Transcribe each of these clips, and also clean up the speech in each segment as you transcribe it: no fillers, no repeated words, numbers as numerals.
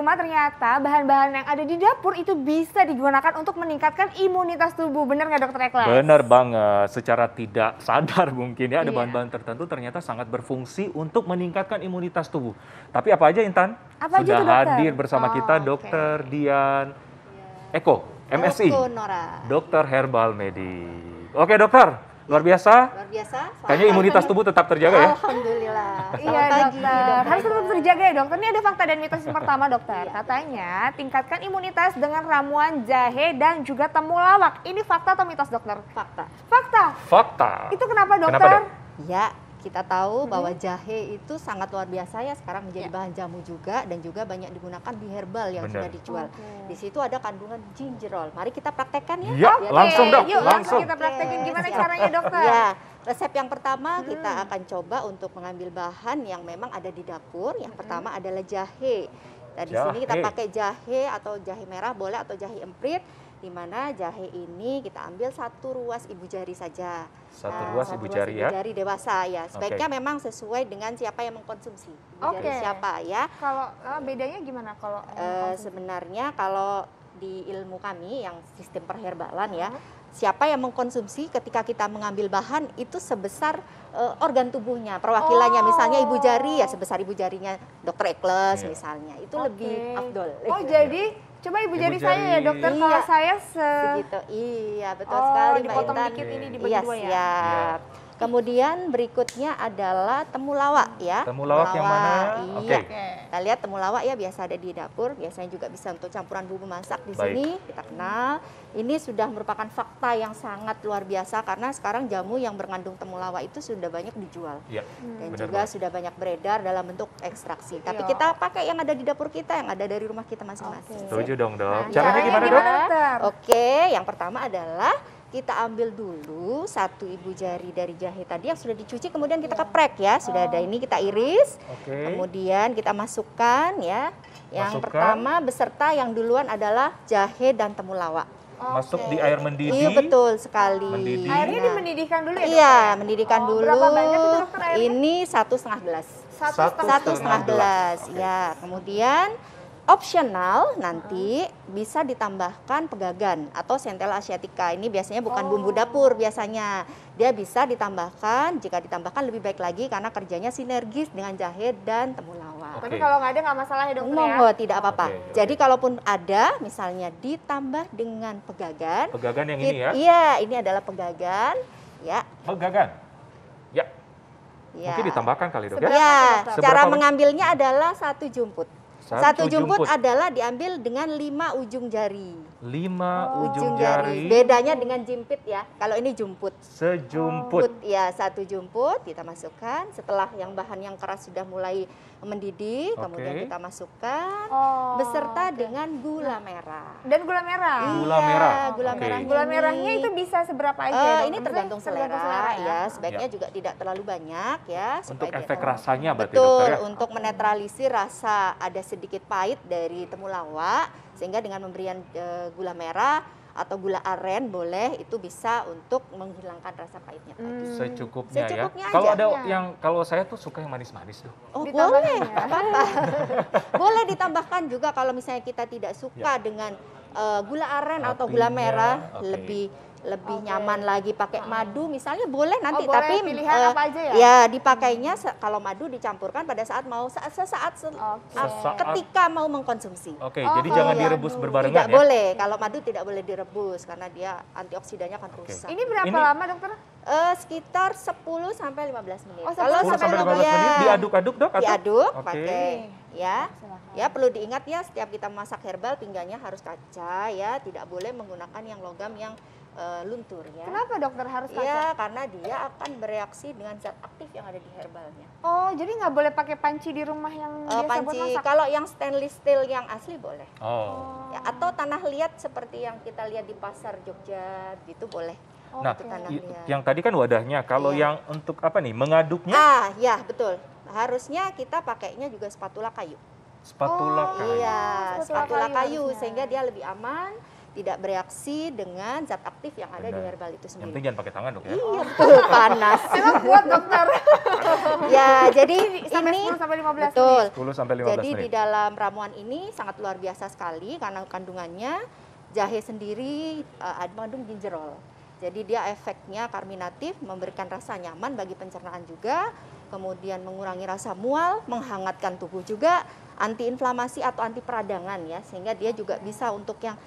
teman-teman, ternyata bahan-bahan yang ada di dapur itu bisa digunakan untuk meningkatkan imunitas tubuh. Benar nggak Dokter Eklas? Benar banget. Secara tidak sadar mungkin ya, ada Iya. bahan-bahan tertentu ternyata sangat berfungsi untuk meningkatkan imunitas tubuh. Tapi apa aja Intan? Apa aja Sudah tuh, Dokter? hadir bersama kita oke. Dokter Dian Eko, MSI, Eko Nora. Dokter Herbal Medik. Oke dokter, luar biasa. Luar biasa. Kayaknya imunitas tubuh tetap terjaga ya. Alhamdulillah. Iya dokter, harus tetap terjaga ya dokter. Ini ada fakta dan mitos yang pertama dokter. Katanya tingkatkan imunitas dengan ramuan jahe dan juga temulawak. Ini fakta atau mitos dokter? Fakta. Fakta. Fakta. Itu kenapa dokter? Kenapa, Dok? Ya, kita tahu bahwa jahe itu sangat luar biasa ya, sekarang menjadi bahan jamu juga dan juga banyak digunakan di herbal yang Benar. sudah dijual. Oke. Di situ ada kandungan gingerol. Mari kita praktekkan ya. Ya, Biar langsung, kita- Dok, Yuk langsung langsung. kita praktekin gimana Siap. caranya dokter. Ya, resep yang pertama kita akan coba untuk mengambil bahan yang memang ada di dapur. Yang pertama adalah jahe. Nah, di sini kita Jahe. pakai jahe atau jahe merah boleh atau jahe emprit. Di mana jahe ini kita ambil 1 ruas ibu jari saja. Satu Nah, ruas 1 ibu jari ya. jari dewasa ya. Sebaiknya memang sesuai dengan siapa yang mengkonsumsi. Ibu jari Oke. siapa ya. Kalau bedanya gimana kalau Sebenarnya kalau di ilmu kami yang sistem perherbalan ya, siapa yang mengkonsumsi ketika kita mengambil bahan itu sebesar organ tubuhnya, perwakilannya. Misalnya ibu jari ya sebesar ibu jarinya Dokter Eklas Iya. misalnya. Itu Oke. lebih afdol. Oh jadi coba ibu Ibu jari saya ya jari. dokter. Iya. Kalau saya segitu. Iya, betul Oh, sekali Mbak dipotong Intan. dikit ini dibagi Iya, dua ya. siap. Kemudian berikutnya adalah temulawak ya. Temulawak yang mana? Oke. Iya. Kita lihat temulawak ya biasa ada di dapur, biasanya juga bisa untuk campuran bumbu masak di Baik. sini. Kita kenal. Ini sudah merupakan fakta yang sangat luar biasa karena sekarang jamu yang mengandung temulawak itu sudah banyak dijual. Iya, Dan benar juga banget. sudah banyak beredar dalam bentuk ekstraksi. Tapi Iya. kita pakai yang ada di dapur kita, yang ada dari rumah kita masing-masing. Setuju dong dok. Nah, Caranya gimana dok? dokter? Oke, yang pertama adalah kita ambil dulu 1 ibu jari dari jahe tadi yang sudah dicuci, kemudian kita keprek ya. Sudah ada ini kita iris, Oke. kemudian kita masukkan ya. Yang Masukkan. pertama beserta yang duluan adalah jahe dan temulawak. Masuk di air mendidih. Iya betul sekali. Mendidih. Airnya Nah, dimendidihkan dulu ya dokter? iya, mendidihkan Oh, dulu. berapa banyak itu, dokter, airnya? Ini 1,5 gelas. Satu setengah. 1,5 gelas. Oke. Ya, kemudian opsional nanti bisa ditambahkan pegagan atau centella asiatica. Ini biasanya bukan bumbu dapur biasanya. Dia bisa ditambahkan, jika ditambahkan lebih baik lagi karena kerjanya sinergis dengan jahe dan temulawak. Tapi Oke. kalau nggak ada nggak masalah ya dokter ya? Monggo, tidak apa-apa. Oke, oke. Jadi kalaupun ada misalnya ditambah dengan pegagan. Pegagan yang ini ya. Iya, ini adalah pegagan. Ya, Pegagan. Ya. ya. Mungkin ditambahkan kali dok ya. Seberapa Ya, tuh, dokter? cara Seberapa? mengambilnya adalah 1 jumput. Satu Satu jumput jumput. adalah diambil dengan 5 ujung jari. 5 ujung jari. Bedanya dengan jimpit ya. Kalau ini jumput. Sejumput. Ya, 1 jumput kita masukkan. Setelah yang bahan yang keras sudah mulai mendidih, Oke. kemudian kita masukkan Oh, beserta oke. dengan gula merah. Dan gula merah. Gula Iya, merah. Gula Oke. merahnya. Gula ini. merahnya itu bisa seberapa aja? ya, dokter? Ini tergantung Maksudnya selera, ya. Sebaiknya Ya. juga tidak terlalu banyak ya. Untuk supaya dia- efek rasanya berarti Betul, dokter ya. untuk menetralisir rasa ada sedikit pahit dari temulawak, sehingga dengan memberikan gula merah atau gula aren boleh, itu bisa untuk menghilangkan rasa pahitnya tadi. Secukupnya, Secukupnya ya. Kalau aja. ada Iya. yang kalau saya tuh suka yang manis-manis tuh. Oh Ditambahin boleh, ya. nggak apa-apa. Boleh ditambahkan juga kalau misalnya kita tidak suka dengan gula aren atau gula Apinya, merah, oke. lebih Oke. nyaman lagi pakai madu misalnya boleh nanti, boleh tapi pilihan apa aja ya? ya dipakainya kalau madu dicampurkan pada saat mau sesaat Sesaat. ketika mau mengkonsumsi. Oke, Oh, jadi jangan iya. direbus Tidak berbarengan ya. boleh, kalau madu tidak boleh direbus karena dia antioksidannya akan Oke. rusak. Ini berapa Ini- lama dokter? Sekitar 10 sampai 15 menit. Oh, kalau 10 sampai 15 ya, menit diaduk-aduk dok? atau? diaduk Oke. pakai ya. Silakan. Ya perlu diingat ya, setiap kita masak herbal pinggangnya harus kaca ya, tidak boleh menggunakan yang logam yang luntur ya. Kenapa dokter harus kaca? Ya karena dia akan bereaksi dengan zat aktif yang ada di herbalnya. Oh, jadi nggak boleh pakai panci di rumah yang biasa buat Panci masak? kalau yang stainless steel yang asli boleh. Oh. Ya, atau tanah liat seperti yang kita lihat di pasar Jogja gitu boleh. Nah, Itu tanah liat. yang tadi kan wadahnya. Kalau Iya. yang untuk apa nih? Mengaduknya Ya betul. Harusnya kita pakainya juga spatula kayu. spatula kayu. Iya, spatula spatula kayu kayu harusnya. sehingga dia lebih aman, tidak bereaksi dengan zat aktif yang ada di Benar. herbal itu Yang sendiri. penting jangan pakai tangan dok ya. Iya betul, panas. Emang kuat dokter. Ya, jadi Sampai ini 10 sampai 15 betul. 10 sampai 15 Jadi di menit. dalam ramuan ini sangat luar biasa sekali karena kandungannya jahe sendiri mengandung ginjerol. Jadi dia efeknya karminatif, memberikan rasa nyaman bagi pencernaan juga, kemudian mengurangi rasa mual, menghangatkan tubuh juga, antiinflamasi atau anti peradangan ya, sehingga dia juga bisa untuk yang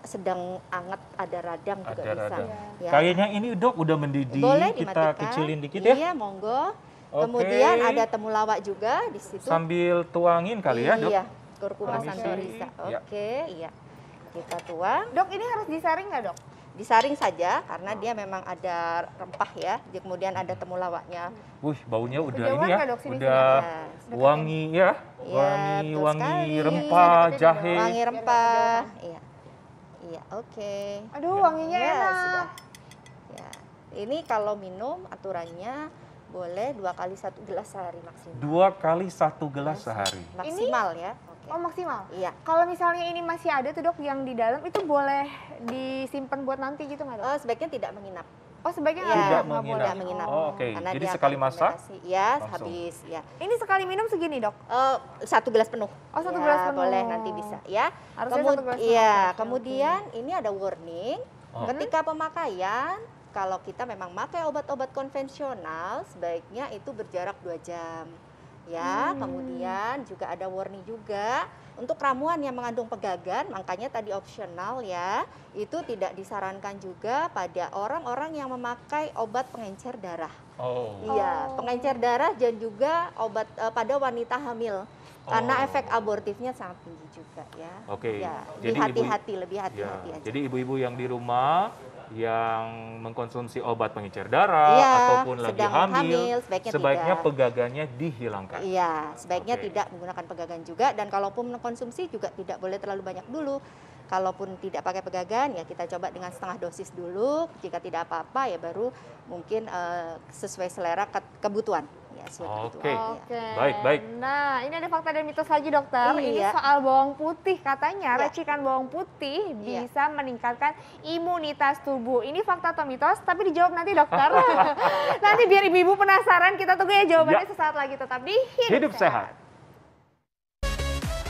sedang anget ada radang juga Ada bisa. radang. Ya. Kayaknya ini dok udah mendidih, Boleh kita dimatikan. kecilin dikit ya. Iya, monggo. Oke. Kemudian ada temulawak juga di situ. Sambil tuangin kali ya dok. Iya, kurkuma Permisi. santorisa. Ya. Oke, iya. Kita tuang. Dok, ini harus disaring nggak dok? Disaring saja karena dia memang ada rempah ya. Kemudian ada temulawaknya. Wih, baunya udah Kejauhan ini ya, nggak, dok? Sini, udah sini. wangi ya, Iya, betul wangi sekali. rempah, Deketin, jahe. Wangi rempah. Iya. Iya, oke. Aduh, wanginya Ya, enak. sudah. Ya. Ini kalau minum aturannya boleh 2 kali 1 gelas sehari maksimal. 2 kali 1 gelas sehari. Maksimal ya. Oke. Oh, maksimal. Iya. Kalau misalnya ini masih ada tuh dok yang di dalam, itu boleh disimpan buat nanti gitu nggak dok? Sebaiknya tidak menginap. Oh, sebaiknya Iya, Tidak nggak boleh. Tidak menginap. Oh, oke. Karena Jadi dia sekali akan masak, fermentasi. Ya, langsung. habis ya. Ini sekali minum segini dok? 1 gelas penuh. Oh, 1 Ya, gelas penuh. boleh nanti bisa ya. Harusnya 1 gelas penuh. Iya, Oke, oke, kemudian ini ada warning. Oh. Ketika pemakaian, kalau kita memang pakai obat-obat konvensional, sebaiknya itu berjarak 2 jam. Ya, kemudian juga ada warning juga untuk ramuan yang mengandung pegagan, makanya tadi opsional ya, itu tidak disarankan juga pada orang-orang yang memakai obat pengencer darah. Oh. Iya, Oh. pengencer darah dan juga obat pada wanita hamil. Karena Oh. efek abortifnya sangat tinggi juga ya. Oke. Ya, Jadi hati-hati, lebih Ya, hati-hati aja. jadi ibu-ibu yang di rumah yang mengkonsumsi obat pengencer darah Iya, ataupun lagi sedang hamil, sebaiknya tidak. pegagannya dihilangkan. Iya, sebaiknya Oke. tidak menggunakan pegagan juga, dan kalaupun mengkonsumsi juga tidak boleh terlalu banyak dulu. Kalaupun tidak pakai pegagan ya kita coba dengan setengah dosis dulu. Jika tidak apa-apa ya baru mungkin sesuai selera kebutuhan. Ya, sesuai Oke. kebutuhan, ya. Oke. Baik, baik. Nah, ini ada fakta dan mitos lagi dokter. Ini Iya. soal bawang putih. Katanya Iya. racikan bawang putih Iya. bisa meningkatkan imunitas tubuh. Ini fakta atau mitos? Tapi dijawab nanti dokter. Nanti biar ibu-ibu penasaran, kita tunggu ya jawabannya Ya. sesaat lagi. Tetap di Hidup Sehat.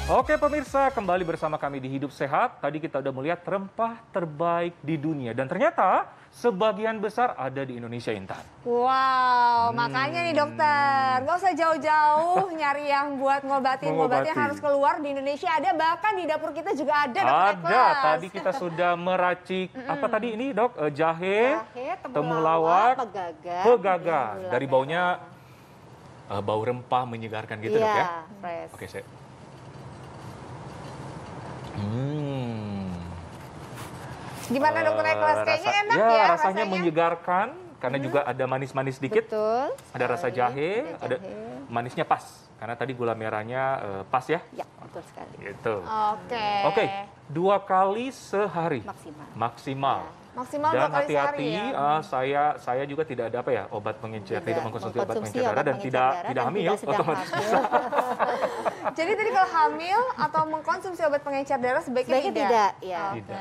Oke pemirsa, kembali bersama kami di Hidup Sehat. Tadi kita udah melihat rempah terbaik di dunia. Dan ternyata sebagian besar ada di Indonesia, Intan. Wow, makanya nih dokter, nggak usah jauh-jauh nyari yang buat ngobatin. Ngobatnya Mengobati. harus keluar di Indonesia ada, bahkan di dapur kita juga ada. Dokter Ada, Eklas. tadi kita sudah meracik, apa tadi ini dok? Jahe, Jahe, temulawak, pegagan. pegagan. gula Dari merah. baunya bau rempah menyegarkan gitu dok ya? Iya, fresh. Oke, saya. Gimana dokter Eklas? Kayaknya enak ya, rasanya rasanya. menyegarkan karena juga ada manis-manis dikit. Betul. Ada rasa sekali. jahe, ada jahe. manisnya pas. Karena tadi gula merahnya pas ya. Ya, betul sekali. Gitu. Oke. Oke, 2 kali sehari Maksimal. maksimal. Maksimal Dan 2 kali hati-hati, sehari ya. saya juga tidak ada apa ya obat pengencer, tidak mengkonsumsi obat mengkonsumsi pengencer darah dan pengencer tidak darah tidak dan hamil, tidak sedang otomatis hamil. bisa. Jadi tadi kalau hamil atau mengkonsumsi obat pengencer darah sebaiknya, Sebaiknya tidak, ya. Oke. Tidak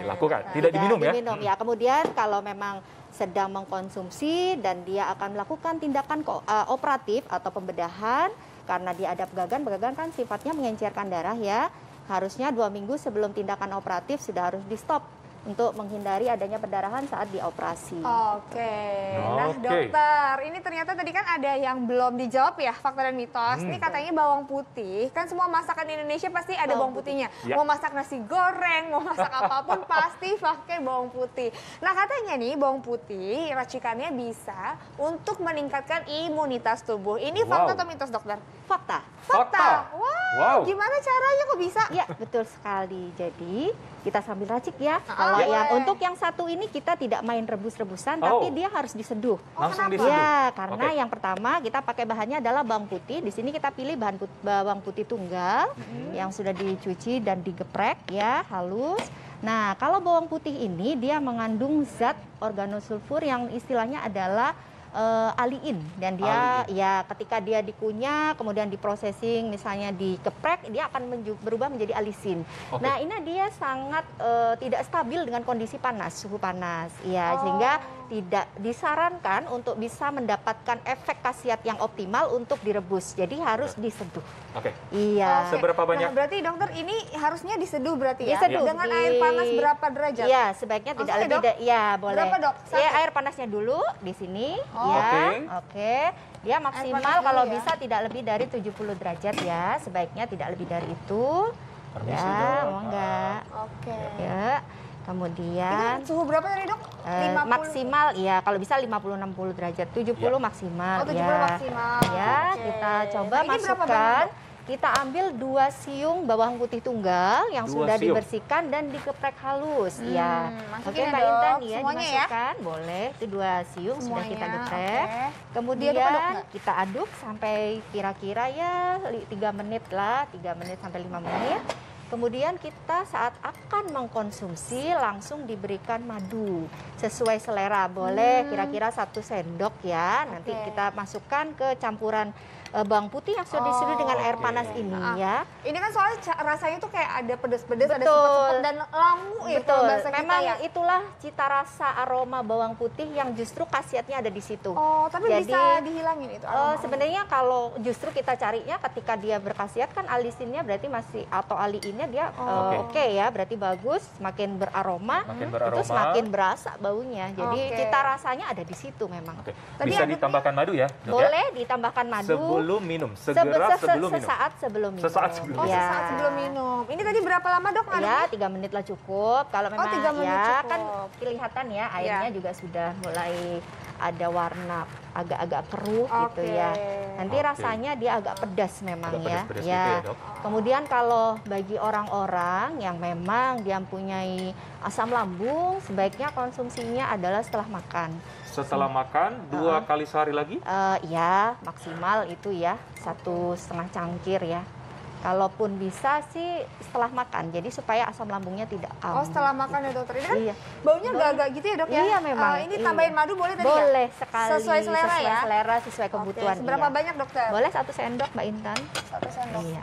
dilakukan, tidak diminum ya. Diminum ya. Kemudian kalau memang sedang mengkonsumsi dan dia akan melakukan tindakan operatif atau pembedahan karena dia ada pegagan kan sifatnya mengencerkan darah ya. Harusnya 2 minggu sebelum tindakan operatif sudah harus di stop untuk menghindari adanya perdarahan saat dioperasi. Oke. Nah Oke. dokter, ini ternyata tadi kan ada yang belum dijawab ya, fakta dan mitos. Ini katanya bawang putih, kan semua masakan di Indonesia pasti ada bawang putihnya. Ya. Mau masak nasi goreng, mau masak apapun pasti pakai bawang putih. Nah katanya nih bawang putih racikannya bisa untuk meningkatkan imunitas tubuh. Ini fakta Wow. atau mitos dokter? Fakta. Fakta. Wow, gimana caranya kok bisa? Ya, betul sekali. Jadi, kita sambil racik ya. Kalau boleh. yang untuk yang satu ini kita tidak main rebus-rebusan, Oh. tapi dia harus diseduh. Langsung kenapa? diseduh. Ya, karena Oke. yang pertama kita pakai bahannya adalah bawang putih. Di sini kita pilih bawang putih tunggal yang sudah dicuci dan digeprek ya, halus. Nah, kalau bawang putih ini dia mengandung zat organosulfur yang istilahnya adalah aliin, dan dia ya ketika dia dikunyah kemudian diprosesing misalnya dikeprek, dia akan berubah menjadi alisin. Nah ini dia sangat tidak stabil dengan kondisi panas, suhu panas ya, sehingga tidak disarankan untuk bisa mendapatkan efek khasiat yang optimal untuk direbus, jadi harus diseduh. Iya. Seberapa banyak? Nah, berarti dokter ini harusnya diseduh berarti ya? Diseduh. Dengan air panas berapa derajat? Iya, sebaiknya tidak lebih ya boleh. Berapa dok? Ya, air panasnya dulu di sini. Oke. Dia maksimal kalau bisa tidak lebih dari 70 derajat ya. Sebaiknya tidak lebih dari itu. Permisi, ya, dok. mau enggak? Oke. Ya. Kemudian Ini suhu berapa tadi dok? 50. maksimal ya, kalau bisa 50-60 derajat, 70 maksimal. Oh, 70 ya. maksimal. Ya, Oke. kita coba Nah, ini berapa masukkan. banyak, Dok? Kita ambil 2 siung bawang putih tunggal yang 2 sudah siung. dibersihkan dan dikeprek halus. Ya. masukin Oke, ya, Mbak Dok. Intan ya, Semuanya ya? dimasukkan. Boleh, itu 2 siung sudah kita Semuanya, geprek. oke. Kemudian Diaduk-aduk nggak? kita aduk sampai kira-kira ya 3 menit lah, 3 menit sampai 5 menit. Kemudian kita saat akan mengkonsumsi langsung diberikan madu sesuai selera. Boleh kira-kira 1 sendok ya. Nanti kita masukkan ke campuran bawang putih yang sudah diseduh dengan air panas ini ya. Ini kan soalnya rasanya tuh kayak ada pedes-pedes, ada Betul. sepet-sepet dan lamu ya Betul. kalau bahasa kita Memang ya. itulah cita rasa aroma bawang putih yang justru khasiatnya ada di situ. Oh, tapi Jadi, bisa dihilangin itu aroma. sebenarnya kalau justru kita carinya ketika dia berkhasiat kan alisinnya berarti masih atau aliinnya dia oke ya, berarti bagus, semakin beraroma, itu semakin berasa baunya. Jadi cita rasanya ada di situ memang. Bisa ditambahkan madu ya, Dok? Boleh ditambahkan madu. Sebelum minum, segera sebelum minum. Sesaat sebelum minum. Sesaat sebelum Oh, minum. sesaat sebelum minum. Ini tadi berapa lama dok Ya, ngaduknya? 3 menit lah cukup. Kalau memang 3 menit ya cukup. kan kelihatan ya airnya juga sudah mulai ada warna agak-agak keruh gitu ya. Nanti rasanya dia agak pedas memang Agak ya. pedas-pedas Ya. gitu ya, Dok? Kemudian kalau bagi orang-orang yang memang dia mempunyai asam lambung, sebaiknya konsumsinya adalah setelah makan. Setelah makan 2 kali sehari lagi? Ya, maksimal itu ya 1,5 cangkir ya. Kalaupun bisa sih setelah makan, jadi supaya asam lambungnya tidak kambuh. Oh, setelah makan ya dokter. Ini kan Iya. baunya agak-agak gitu ya dok ya? Iya memang. Ini tambahin madu boleh tadi ya? Boleh sekali. Sesuai selera ya? Sesuai selera, sesuai kebutuhan. Seberapa iya. banyak dokter? Boleh 1 sendok Mbak Intan. 1 sendok. Iya.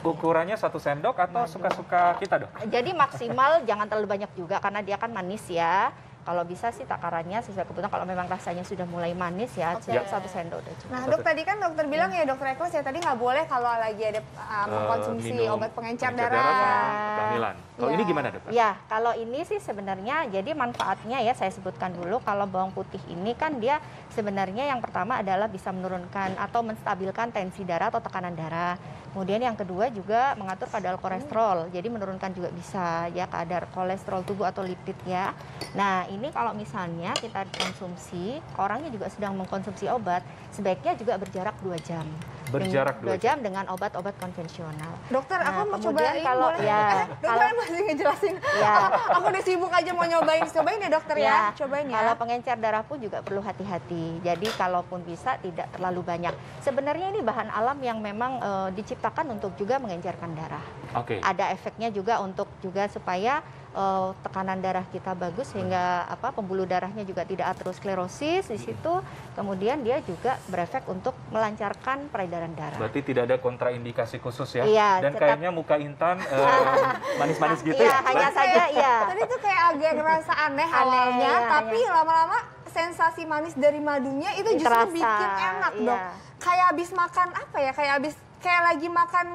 Ukurannya 1 sendok atau suka-suka kita, Dok? Jadi maksimal jangan terlalu banyak juga karena dia kan manis ya. Kalau bisa sih takarannya sesuai kebutuhan. Kalau memang rasanya sudah mulai manis ya, 1 sendok udah cukup. Nah dok, tadi kan dokter bilang ya dokter Ekles ya, tadi nggak boleh kalau lagi ada mengkonsumsi minum obat pengencer sama darah. kehamilan. Kalau ini gimana, Dok? Ya, kalau ini sih sebenarnya jadi manfaatnya ya saya sebutkan dulu, kalau bawang putih ini kan dia sebenarnya yang pertama adalah bisa menurunkan atau menstabilkan tensi darah atau tekanan darah. Kemudian yang kedua juga mengatur kadar kolesterol. Jadi menurunkan juga bisa ya kadar kolesterol tubuh atau lipid ya. Nah, ini kalau misalnya kita konsumsi, orangnya juga sedang mengkonsumsi obat, sebaiknya juga berjarak 2 jam. Berjarak 2 jam dengan obat-obat konvensional. Dokter, aku mau kemudian cobain kalau boleh? ya, Dokter masih ngejelasin. Ya. Aku udah sibuk aja mau nyobain ya dokter ya. Cobain ya. Kalau pengencer darah pun juga perlu hati-hati. Jadi kalaupun bisa tidak terlalu banyak. Sebenarnya ini bahan alam yang memang diciptakan untuk juga mengencerkan darah. Oke. Ada efeknya juga untuk juga supaya tekanan darah kita bagus sehingga pembuluh darahnya juga tidak aterosklerosis di situ. Kemudian dia juga berefek untuk melancarkan peredaran darah. Berarti tidak ada kontraindikasi khusus ya? Iya, Dan tetap- kayaknya muka Intan manis-manis gitu Iya, ya? hanya saja ya. Tadi tuh kayak agak ngerasa aneh awalnya, ya, tapi lama-lama sensasi manis dari madunya itu justru Terasa, bikin enak iya. dok. Kayak habis makan apa ya? Kayak lagi makan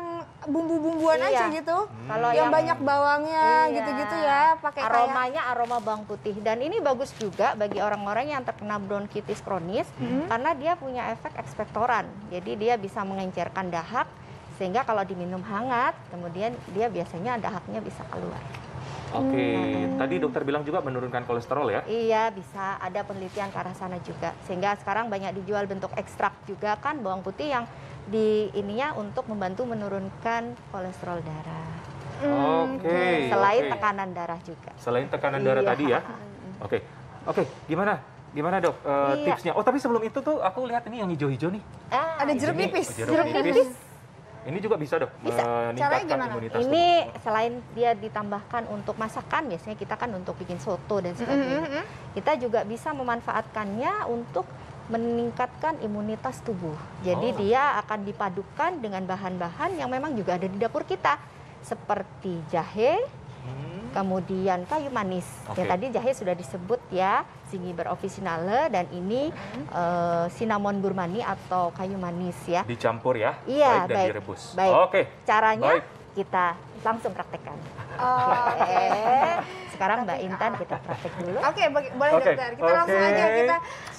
bumbu-bumbuan Iya. aja gitu. Kalau yang banyak bawangnya Iya. gitu-gitu ya, pakai kayak aromanya aroma bawang putih, dan ini bagus juga bagi orang-orang yang terkena bronkitis kronis karena dia punya efek ekspektoran. Jadi dia bisa mengencerkan dahak sehingga kalau diminum hangat kemudian dia biasanya dahaknya bisa keluar. Oke. Tadi dokter bilang juga menurunkan kolesterol ya? Iya, bisa ada penelitian ke arah sana juga. Sehingga sekarang banyak dijual bentuk ekstrak juga kan bawang putih yang di ininya untuk membantu menurunkan kolesterol darah. Oke. Selain oke. tekanan darah juga. Selain tekanan darah Iya. tadi ya? Oke. Oke, gimana? Gimana dok Iya. tipsnya? Oh tapi sebelum itu tuh aku lihat ini yang hijau-hijau nih. ada jeruk Ini, nipis. jeruk nipis. Ini juga bisa dok Bisa. meningkatkan Caranya gimana? imunitas Ini tubuh. selain dia ditambahkan untuk masakan, biasanya kita kan untuk bikin soto dan sebagainya. Kita juga bisa memanfaatkannya untuk meningkatkan imunitas tubuh. Jadi Oh. dia akan dipadukan dengan bahan-bahan yang memang juga ada di dapur kita, seperti jahe, kemudian kayu manis. Oke. Yang tadi jahe sudah disebut ya, Zingiber officinale, dan ini cinnamon burmani atau kayu manis ya. Dicampur ya, Iya, baik, dan baik. direbus. Baik. Oke, Caranya baik. kita langsung praktekkan. Oh, oke. Sekarang Mbak Intan kita praktek dulu. Oke, boleh Oke, dokter. Kita langsung oke. aja kita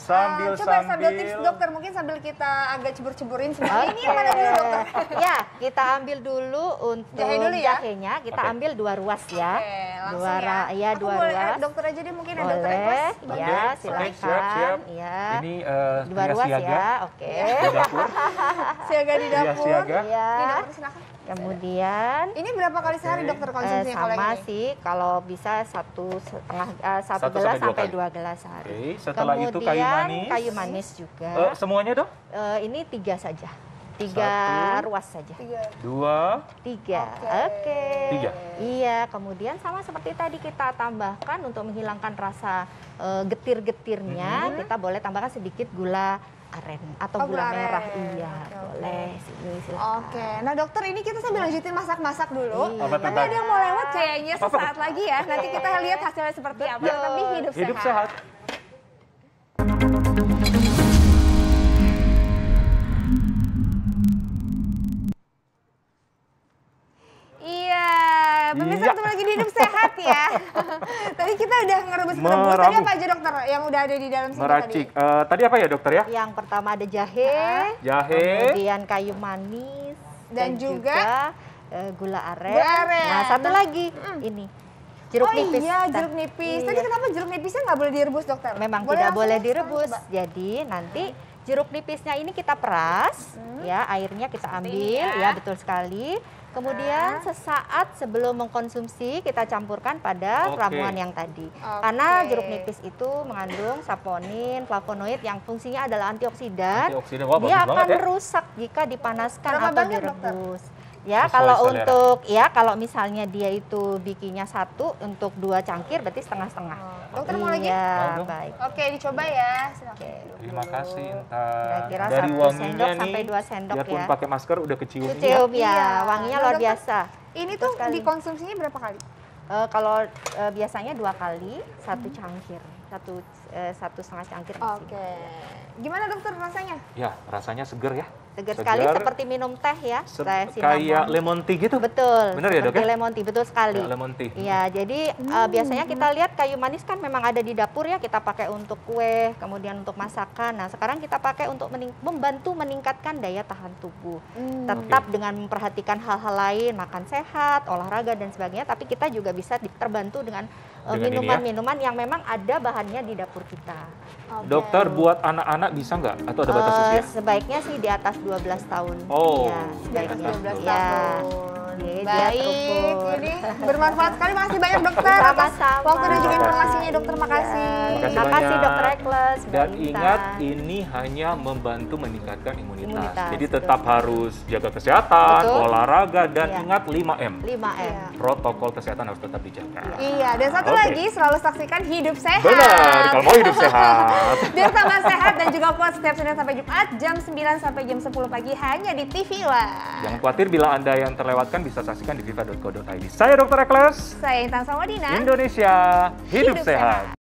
Sambil-sambil. tips dokter, mungkin sambil kita agak cebur-ceburin semua. Ini yang mana dulu dokter? Ya, kita ambil dulu untuk Jahe dulu ya? jahenya. Kita Oke. ambil 2 ruas ya. Oke, langsung Dua ya. ya, Aku 2 boleh, ruas. dokter aja deh mungkin ada dokter Boleh, Ekos. ya, Oke, silakan. siap. Ya. Ini 2 pria ruas siaga ya, oke. di dapur. Siaga di Pria dapur. siaga. Ya. Ini dokter silakan. Kemudian Ini berapa kali sehari dokter konsumsinya kalau sama ini? sih, kalau bisa satu Satu gelas sampai sampai 2 2 gelas sehari. Oke, setelah itu Kemudian kayu manis. manis juga. Semuanya dok? Ini 3 saja. 3 Satu. ruas saja. 2, 3. Oke. Oke. 3. Iya, kemudian sama seperti tadi kita tambahkan untuk menghilangkan rasa getir-getirnya, kita boleh tambahkan sedikit gula aren atau Oh, gula gula merah. aren. Iya, Oke, oke. boleh. Sini silakan. Oke, nah dokter ini kita sambil lanjutin masak-masak dulu. Iya. Apa tuh, Tapi Bang? ada yang mau lewat kayaknya sesaat lagi ya. Nanti kita lihat hasilnya seperti apa. Betul. Tapi hidup sehat. Iya, pemirsa Iya. ketemu lagi di hidup sehat ya. Tadi kita udah ngerebus-ngerebus. Tadi Meramu. apa aja dokter yang udah ada di dalam sini Meracik. tadi? Tadi apa ya dokter ya? Yang pertama ada jahe, Jahe. kemudian kayu manis, Dan juga gula aren. gula aren. Nah, satu lagi ini jeruk Oh nipis. iya, Nah, jeruk nipis. Tadi iya. kenapa jeruk nipisnya nggak boleh direbus dokter? Memang Boleh tidak langsung boleh ya? direbus. Coba. Jadi nanti jeruk nipisnya ini kita peras, ya airnya kita Seperti ambil, ini ya ya. betul sekali. Kemudian sesaat sebelum mengkonsumsi kita campurkan pada Oke. ramuan yang tadi. Oke. Karena jeruk nipis itu mengandung saponin, flavonoid yang fungsinya adalah antioksidan. Antioksidan. Wah, Dia bagus akan banget ya. rusak jika dipanaskan Berapa atau banyak, dokter? direbus. Ya, Sesuai kalau selera. untuk kalau misalnya dia itu bikinnya 1 untuk 2 cangkir berarti setengah-setengah. Dokter mau lagi? Iya, Mau dong. baik. Oke, dicoba ya. Silakan. Oke. Terima kasih Intan. Kira-kira Dari 1 wanginya sendok nih, sampai 2 sendok biarpun ya. pakai masker udah kecium. Cium ya, Iya. wanginya Nah, luar dokter, biasa. Ini Betul tuh sekali. dikonsumsinya berapa kali? Kalau biasanya 2 kali, 1 cangkir, 1,5 cangkir. isi. Oke. Gimana dokter rasanya? Ya, rasanya seger ya. Segar sekali seperti minum teh ya. Teh cinnamon. Kayak lemon tea gitu. Betul. Bener ya, Dok, seperti ya? lemon tea, betul sekali. Kayak lemon tea. Iya, jadi biasanya kita lihat kayu manis kan memang ada di dapur ya, kita pakai untuk kue, kemudian untuk masakan. Nah, sekarang kita pakai untuk membantu meningkatkan daya tahan tubuh. Tetap dengan memperhatikan hal-hal lain, makan sehat, olahraga dan sebagainya, tapi kita juga bisa terbantu dengan Dengan ini ya? minuman-minuman yang memang ada bahannya di dapur kita. Oke. Dokter, buat anak-anak bisa nggak? Atau ada batas usia? Sebaiknya sih di atas 12 tahun. Oh, Iya, sebaiknya. 12 Iya. tahun. Iya, dia Baik, terukur. ini bermanfaat sekali. Makasih banyak dokter atas Sama-sama. waktu dan juga Makasih. informasinya dokter. Makasih. Makasih Makasih banyak. Dokter Ekles. Mbak Dan Intan. ingat, ini hanya membantu meningkatkan imunitas. Imunitas, Jadi betul. tetap harus jaga kesehatan, Betul. olahraga, dan Iya. ingat 5M. 5M. Iya. Protokol kesehatan harus tetap dijaga. Iya, dan satu Oke. lagi selalu saksikan Hidup Sehat. Benar, kalau mau hidup sehat. Biar tambah sehat dan juga kuat setiap Senin sampai Jumat jam 9 sampai jam 10 pagi hanya di TV One. Jangan khawatir bila Anda yang terlewatkan bisa saksikan di viva.co.id. Saya Dr. Ekles, Saya Intan Sawadina. Indonesia hidup sehat.